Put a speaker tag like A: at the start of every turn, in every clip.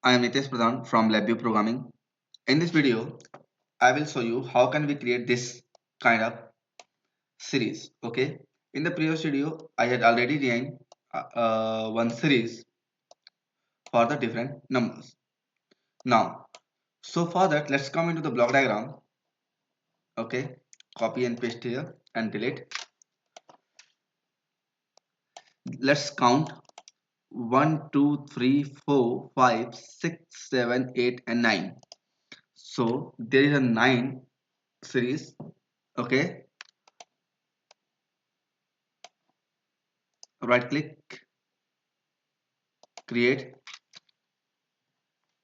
A: I am Nitesh Pradhan from LabVIEW Programming. In this video, I will show you how can we create this kind of series. Okay. In the previous video, I had already designed one series for the different numbers. Now, so for that, let's come into the block diagram. Okay. Copy and paste here and delete. Let's count 1, 2, 3, 4, 5, 6, 7, 8, and 9. So there is a 9 series. Okay. Right click, create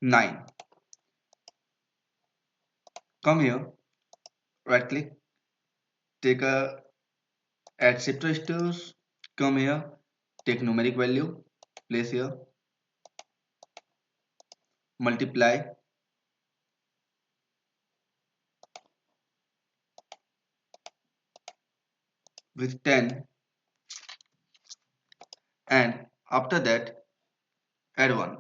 A: 9. Come here, right click, take a add shift registers. Come here, take numeric value, place here, multiply with 10, and after that add 1.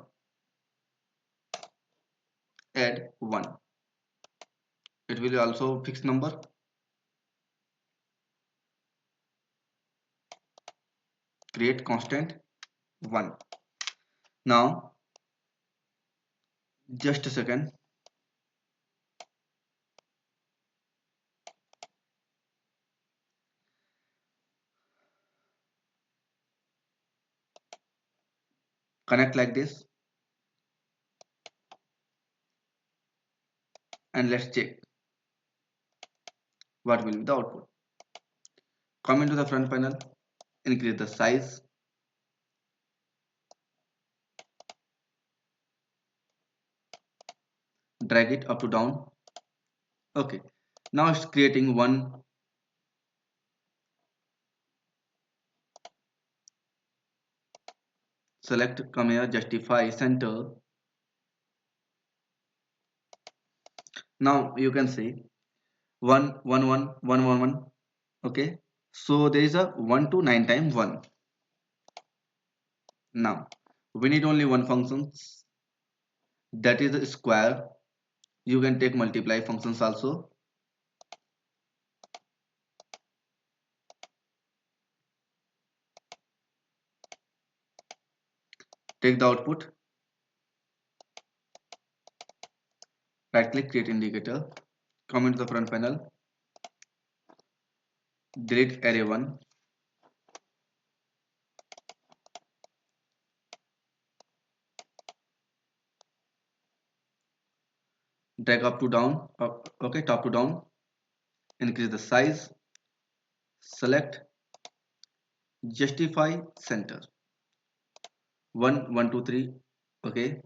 A: Add 1. It will also fixed number. Create constant 1. Now just a second. Connect like this and let's check what will be the output. Come into the front panel, increase the size, drag it up to down. Okay, now it's creating one. Select, come here, justify center. Now you can see 1 1 1 1 1 1. Okay, so there is a 1 to 9 times 1. Now we need only one function, that is the square. You can take multiply functions also. Take the output, right click, create indicator, come into the front panel, delete array 1, drag up to down, okay, top to down, increase the size, select, justify center, 1 1 2 3. Okay,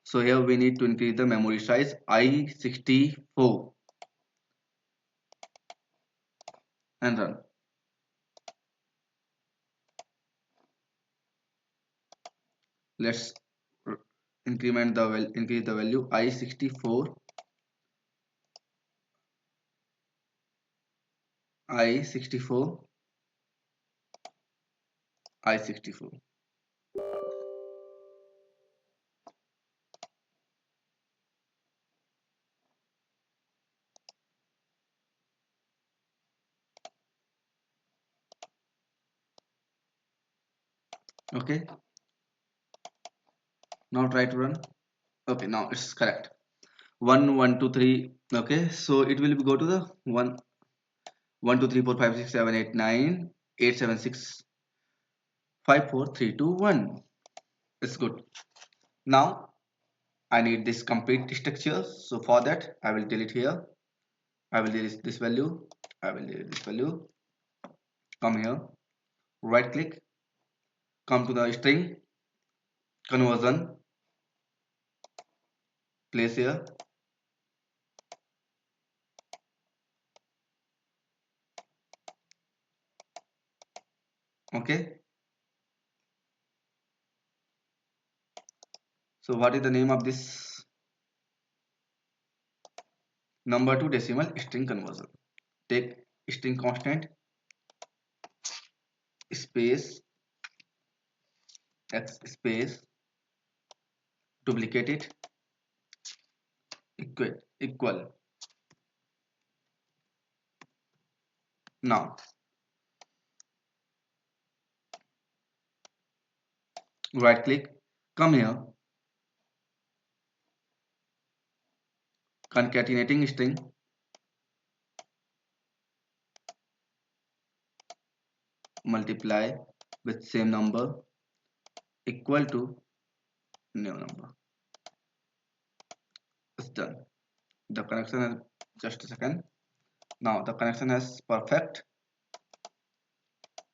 A: so here we need to increase the memory size I64 and run. Let's increase the value I64 I64 I64. Okay, now try to run. Okay, now it's correct. 1 1 2 3. Okay, so it will go to the 1 1 2 3 4 5 6 7 8 9 8 7 6 5 4 3 2 1. It's good. Now I need this complete structure, so for that I will delete here. I will delete this value. I will delete this value. Come here, right click, come to the string conversion, place here. Okay, so what is the name of this? Number to decimal string conversion. Take string constant space x space duplicate it, equal. Now right click, come here, concatenating string, multiply with same number equal to new number. It's done. The connection is just a second. Now the connection is perfect.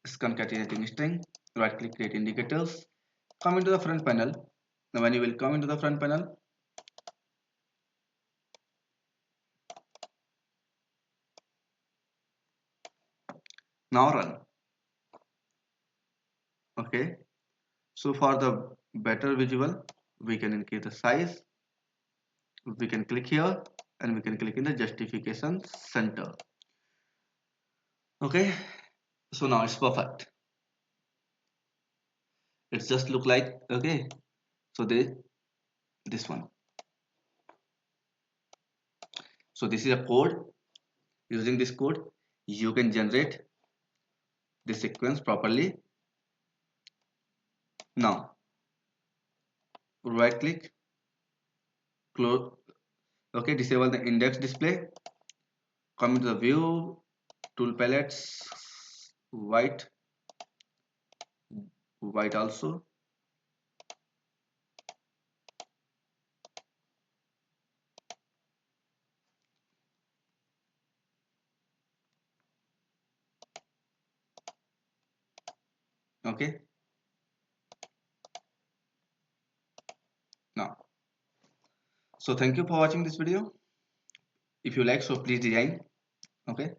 A: It's concatenating string. Right click, create indicators. Come into the front panel. Now when you will come into the front panel, now run. Okay. So for the better visual, we can increase the size. We can click here and we can click in the justification center. Okay. So now it's perfect. It's just look like, okay. So this one. So this is a code. Using this code, you can generate this sequence properly. Now right click, close. Okay, disable the index display. Come into the view, tool palettes, white also. Okay. Now, so thank you for watching this video. If you like, so please design. Okay.